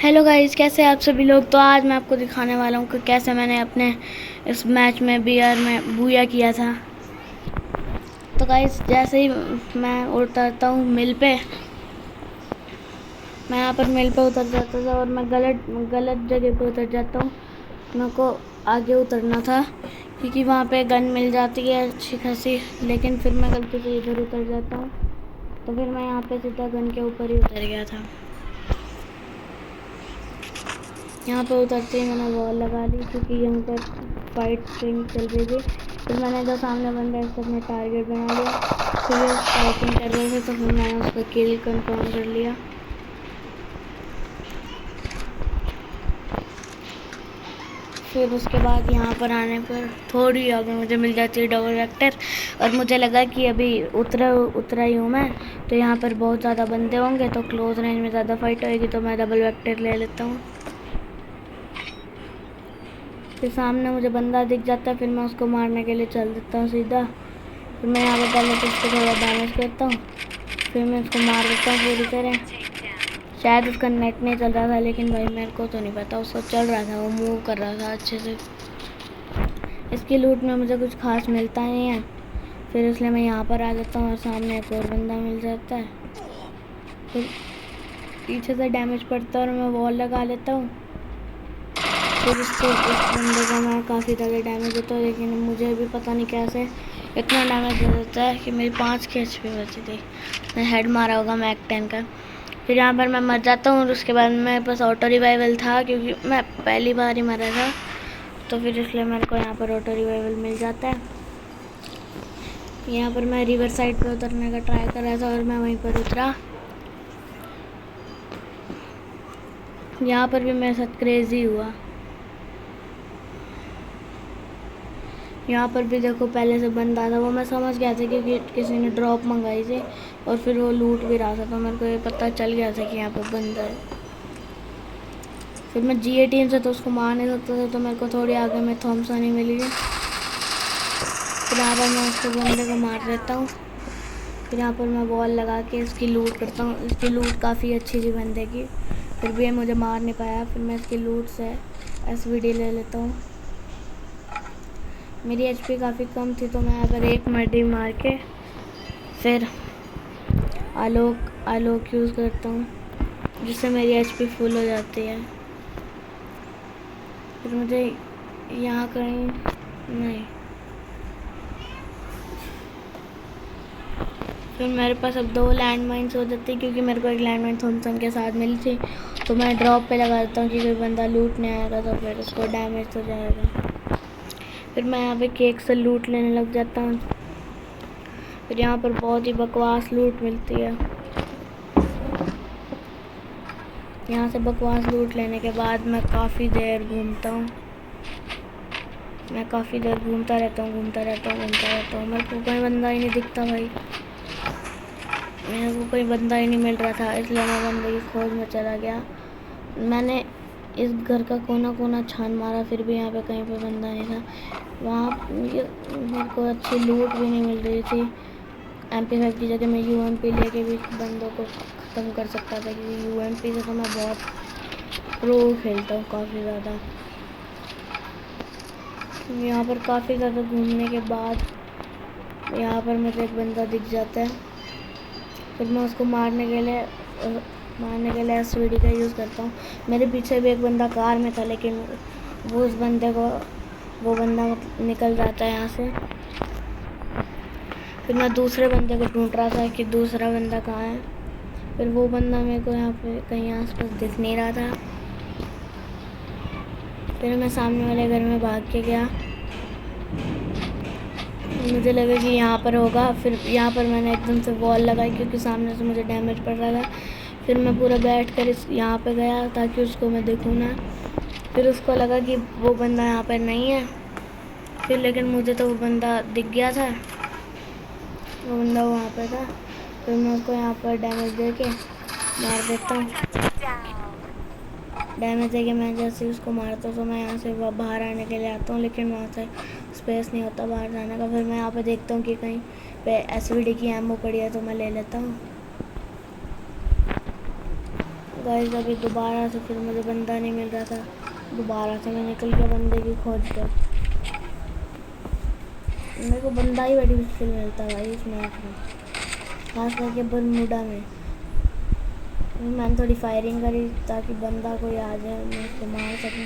Hello guys, कैसे हैं आप सभी लोग। तो आज मैं आपको दिखाने वाला हूँ कि कैसे मैंने अपने इस मैच में बीआर में बूया किया था। तो गाइस, जैसे ही मैं उतरता हूँ मिल पे, मैं यहाँ पर मिल पे उतर जाता था और मैं गलत जगह पे उतर जाता हूँ। मेरे को आगे उतरना था क्योंकि वहाँ पे गन मिल जाती है अच्छी खासी, लेकिन फिर मैं गलती से इधर उतर जाता हूँ। तो फिर मैं यहाँ पे सीधा गन के ऊपर ही उतर गया था। यहाँ पर उतरते ही मैंने वॉल लगा ली क्योंकि यहाँ पर फाइट स्ट्रिंग चल रही थी। फिर मैंने जो सामने बंदा है उसको अपने टारगेट बना लिया। फिर ये फाइटिंग कर रहे थे तो फिर मैंने उसका किल कंफर्म कर लिया। फिर उसके बाद यहाँ पर आने पर थोड़ी आगे मुझे मिल जाती है डबल वेक्टर, और मुझे लगा कि अभी उतरा ही हूँ मैं, तो यहाँ पर बहुत ज़्यादा बंदे होंगे तो क्लोज रेंज में ज़्यादा फाइट होएगी, तो मैं डबल वेक्टर ले लेता हूँ। फिर सामने मुझे बंदा दिख जाता है, फिर मैं उसको मारने के लिए चल देता हूँ सीधा। फिर मैं यहाँ पर पहले तो उसको थोड़ा डैमेज करता हूँ, फिर मैं उसको मार देता हूँ पूरी तरह। शायद उसका नेट नहीं चल रहा था, लेकिन भाई मेरे को तो नहीं पता, उसको चल रहा था, वो मूव कर रहा था अच्छे से। इसकी लूट में मुझे कुछ खास मिलता नहीं है, फिर इसलिए मैं यहाँ पर आ जाता हूँ और सामने एक और बंदा मिल जाता है। फिर पीछे से डैमेज पड़ता है और मैं वॉल लगा लेता हूँ। फिर इस बंदे को मैं काफ़ी ज़्यादा डैमेज देता हूँ, लेकिन मुझे भी पता नहीं कैसे इतना डैमेज दे देता है कि मेरी 5 की HP बची थी। मैं हेड मारा होगा मैक 10 का। फिर यहाँ पर मैं मर जाता हूँ और उसके बाद मेरे पास ऑटो रिवाइवल था क्योंकि मैं पहली बार ही मरा था, तो फिर इसलिए मेरे को यहाँ पर ऑटो रिवाइवल मिल जाता है। यहाँ पर मैं रिवर साइड पर उतरने का ट्राई कर रहा था और मैं वहीं पर उतरा। यहाँ पर भी मेरे साथ क्रेजी हुआ। यहाँ पर भी देखो पहले से बंदा था, वो मैं समझ गया था क्योंकि किसी ने ड्रॉप मंगाई थी और फिर वो लूट भी रहा था, तो मेरे को ये पता चल गया था कि यहाँ पर बंदा है। फिर मैं G18 से तो उसको मार नहीं सकता था, तो मेरे को थोड़ी आगे में थॉमसन ही मिली है। फिर यहाँ पर मैं उसको बंदे को मार देता हूँ। फिर यहाँ पर मैं वॉल लगा के इसकी लूट करता हूँ। इसकी लूट काफ़ी अच्छी थी बंदे की, फिर भी ये मुझे मार नहीं पाया। फिर मैं इसकी लूट से SVD ले लेता हूँ। मेरी HP काफ़ी कम थी, तो मैं यहाँ पर एक मर्डी मार के फिर आलोक यूज़ करता हूँ, जिससे मेरी HP फुल हो जाती है। फिर मुझे यहाँ कहीं नहीं, फिर मेरे पास अब 2 लैंड माइन्स हो जाती है क्योंकि मेरे को एक लैंड माइन थॉमसन के साथ मिली थी, तो मैं ड्रॉप पे लगा देता हूँ कि कोई बंदा लूट नहीं आएगा तो फिर उसको डैमेज हो जाएगा। फिर मैं यहाँ पे केक से लूट लेने लग जाता हूँ। फिर यहाँ पर बहुत ही बकवास लूट मिलती है। यहाँ से बकवास लूट लेने के बाद मैं काफ़ी देर घूमता हूँ। मैं काफ़ी देर घूमता रहता हूँ। मेरे को कोई बंदा ही नहीं दिखता भाई, मेरे को कोई बंदा ही नहीं मिल रहा था, इसलिए मैं बंदे की खोज में चला गया। मैंने इस घर का कोना कोना छान मारा, फिर भी यहाँ पे कहीं पे बंदा नहीं था। वहाँ मेरे को अच्छी लूट भी नहीं मिल रही थी। MP5 की जगह मैं UMP लेके भी बंदों को ख़त्म कर सकता था, क्योंकि UMP से तो मैं बहुत प्रो खेलता हूँ काफ़ी ज़्यादा। यहाँ पर काफ़ी ज़्यादा घूमने के बाद यहाँ पर मुझे एक बंदा दिख जाता है। फिर मैं उसको मारने के लिए SVD का यूज़ करता हूँ। मेरे पीछे भी एक बंदा कार में था, लेकिन वो बंदा निकल जाता है यहाँ से। फिर मैं दूसरे बंदे को ढूंढ रहा था कि दूसरा बंदा कहाँ है। फिर वो बंदा मेरे को यहाँ पे कहीं आसपास दिख नहीं रहा था। फिर मैं सामने वाले घर में भाग के गया, मुझे लगा कि यहाँ पर होगा। फिर यहाँ पर मैंने एकदम से वॉल लगाई क्योंकि सामने से मुझे डैमेज पड़ रहा था। फिर मैं पूरा बैठ कर यहाँ पे गया ताकि उसको मैं देखूँ ना। फिर उसको लगा कि वो बंदा यहाँ पर नहीं है, फिर लेकिन मुझे तो वो बंदा दिख गया था, वो बंदा वहाँ पर था। फिर मैं उसको यहाँ पर डैमेज दे के मार देता हूँ। डैमेज दे के मैं जैसे ही उसको मारता हूँ तो मैं यहाँ से बाहर आने के लिए आता हूँ, लेकिन वहाँ से स्पेस नहीं होता बाहर जाने का। फिर मैं यहाँ पे देखता हूँ कि कहीं पे SVD की एमओ पड़ी है, तो मैं ले लेता हूँ। गाइस अभी दोबारा से फिर मुझे बंदा नहीं मिल रहा था, दोबारा से मैं निकल गया बंदे की खोज पर। मेरे को बंदा ही बड़ी मुश्किल मिलता है भाई इस मैच में, खास करके बरमूडा में। मैंने थोड़ी फायरिंग करी ताकि बंदा कोई आ जाए मैं उसको मार सकूं।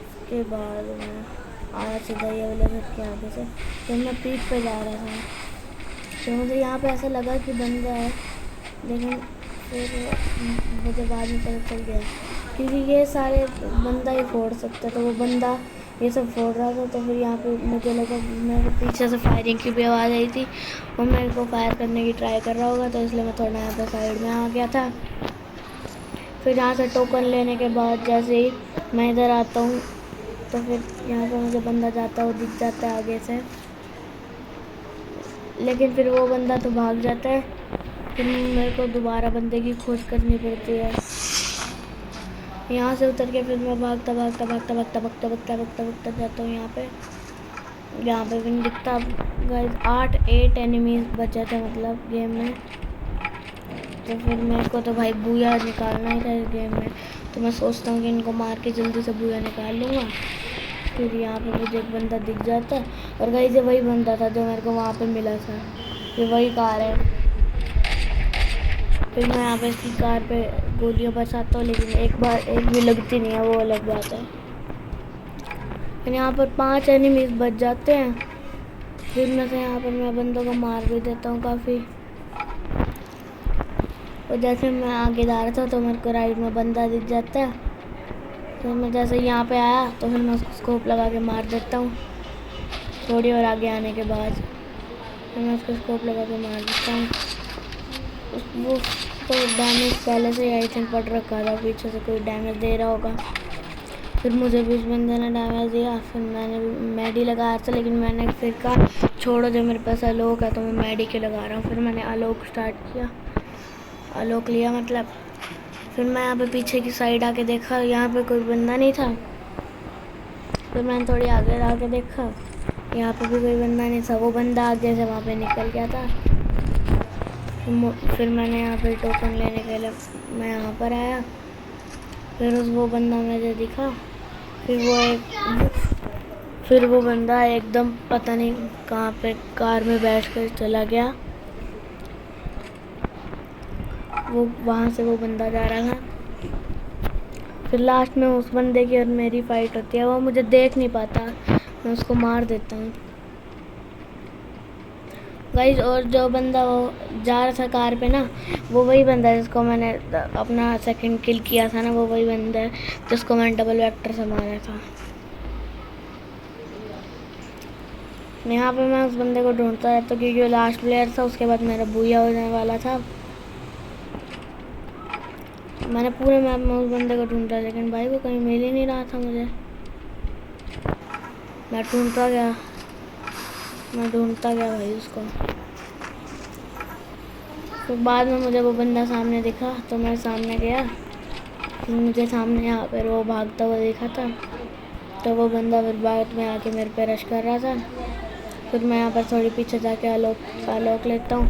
उसके बाद मैं आया सीधा ये वाले घर के आगे से, तो मैं पीठ पे जा रहा था, तो मुझे यहाँ पे ऐसा लगा कि बंदा है, लेकिन फिर मुझे बाद में पता चल गया क्योंकि ये सारे बंदा ही फोड़ सकता, तो वो बंदा ये सब फोड़ रहा था। तो फिर यहाँ पे मुझे लगा मेरे पीछे से फायरिंग की भी आवाज़ आई थी, वो मेरे को फायर करने की ट्राई कर रहा होगा, तो इसलिए मैं थोड़ा यहाँ पे साइड में आ गया था। फिर यहाँ से टोकन लेने के बाद जैसे ही मैं इधर आता हूँ, तो फिर यहाँ पे मुझे बंदा जाता हुआ दिख जाता है आगे से, लेकिन फिर वो बंदा तो भाग जाता है। फिर मेरे को दोबारा बंदे की खोज करनी पड़ती है। यहाँ से उतर के फिर मैं भागता जाता हूँ। यहाँ पे भी नहीं दिखता। गाइस 8 एनिमीज बचे थे मतलब गेम में, तो फिर मेरे को तो भाई बूया निकालना ही था इस गेम में, तो मैं सोचता हूँ कि इनको मार के जल्दी से बूया निकाल लूँगा। फिर यहाँ पे मुझे एक बंदा दिख जाता है, और गाइस ये वही बंदा था जो मेरे को वहाँ पे मिला था, ये वही कार है। फिर मैं यहाँ पे इसकी कार पे गोलियाँ बरसाता हूँ, लेकिन एक भी लगती नहीं है, वो अलग बात है। फिर यहाँ पर 5 एनिमीज बच जाते हैं, जिनमें से यहाँ पर मैं बंदों को मार भी देता हूँ काफ़ी। और जैसे मैं आगे जा रहा था तो मेरे को राइट में बंदा दिख जाता है, तो मैं जैसे यहाँ पे आया तो फिर मैं उसको स्कोप लगा के मार देता हूँ। थोड़ी और आगे आने के बाद फिर मैं उसको स्कोप लगा के मार देता हूँ। वो तो डैमेज पहले से ही आई थिंक पड़ रखा था, पीछे से कोई डैमेज दे रहा होगा। फिर मुझे भी उस बंदे ने डैमेज दिया, फिर मैंने भी मैडी लगाया था, लेकिन मैंने फिर कहा छोड़ो, जो मेरे पास आलोक है तो मैं मैडी के लगा रहा हूँ। फिर मैंने आलोक स्टार्ट किया, आलोक लिया मतलब। फिर मैं यहाँ पे पीछे की साइड आके देखा, यहाँ पे कोई बंदा नहीं था। फिर मैंने थोड़ी आगे आके देखा, यहाँ पे भी कोई बंदा नहीं था, वो बंदा आगे से वहाँ पे निकल गया था। फिर मैंने यहाँ पे टोकन लेने के लिए मैं यहाँ पर आया, फिर वो बंदा मुझे दिखा। फिर वो बंदा एकदम पता नहीं कहाँ पे कार में बैठकर चला गया। वो वहाँ से वो बंदा जा रहा था। फिर लास्ट में उस बंदे की और मेरी फाइट होती है, वो मुझे देख नहीं पाता, मैं उसको मार देता हूँ गाइस। और जो बंदा वो जा रहा था कार पे ना, वो वही बंदा है जिसको मैंने अपना सेकंड किल किया था ना, वो वही बंदा है जिसको मैंने डबल वेक्टर से मारा था। यहाँ पे मैं उस बंदे को ढूंढता रहता हूँ क्योंकि वो लास्ट प्लेयर था, उसके बाद मेरा बूया होने वाला था। मैंने पूरे मैप में उस बंदे को ढूंढा, लेकिन भाई वो कहीं मिल ही नहीं रहा था मुझे। मैं ढूंढता गया भाई उसको। तो बाद में मुझे वो बंदा सामने दिखा, तो मैं सामने गया, तो मुझे सामने यहाँ पर वो भागता हुआ दिखा था, तो वो बंदा फिर बाद में आके मेरे पे रश कर रहा था। फिर मैं यहाँ पर थोड़ी पीछे जाके आलोक लेता हूँ।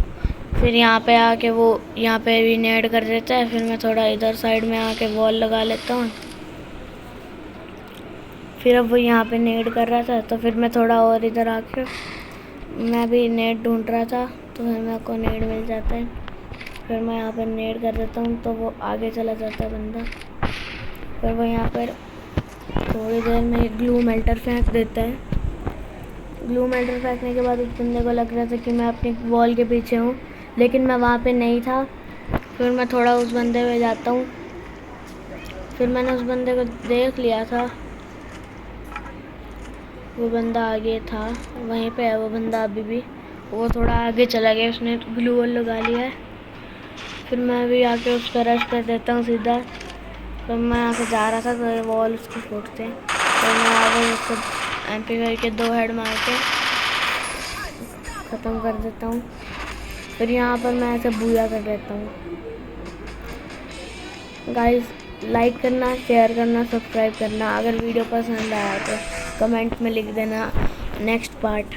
फिर यहाँ पे आके वो यहाँ पे भी नेड कर देता है, फिर मैं थोड़ा इधर साइड में आके वॉल लगा लेता हूँ। फिर अब वो यहाँ पे नेड कर रहा था, तो फिर मैं थोड़ा और इधर आके मैं भी नेड ढूंढ रहा था, तो फिर मेरे को नेड मिल जाता है। फिर मैं यहाँ पर नेड कर देता हूँ, तो वो आगे चला जाता है बंदा। फिर वो यहाँ पर थोड़ी देर में ग्लू मेल्टर फेंक देता है। ग्लू मेल्टर फेंकने के बाद उस बंदे को लग रहा था कि मैं अपनी वॉल के पीछे हूँ, लेकिन मैं वहाँ पे नहीं था। फिर मैं थोड़ा उस बंदे पे जाता हूँ, फिर मैंने उस बंदे को देख लिया था, वो बंदा आगे था, वहीं पे है वो बंदा अभी भी। वो थोड़ा आगे चला गया, उसने ग्लू वॉल लगा लिया है। फिर मैं भी आके उस पर रश कर देता हूँ सीधा। तो मैं यहाँ से जा रहा था तो ये वॉल उसको फूटते हैं, तो मैं आगे उसको MP5 के 2 हेड मार के ख़त्म कर देता हूँ। फिर यहाँ पर मैं ऐसे बूया कर देता हूँ। गाइस लाइक करना, शेयर करना, सब्सक्राइब करना। अगर वीडियो पसंद आया तो कमेंट में लिख देना नेक्स्ट पार्ट।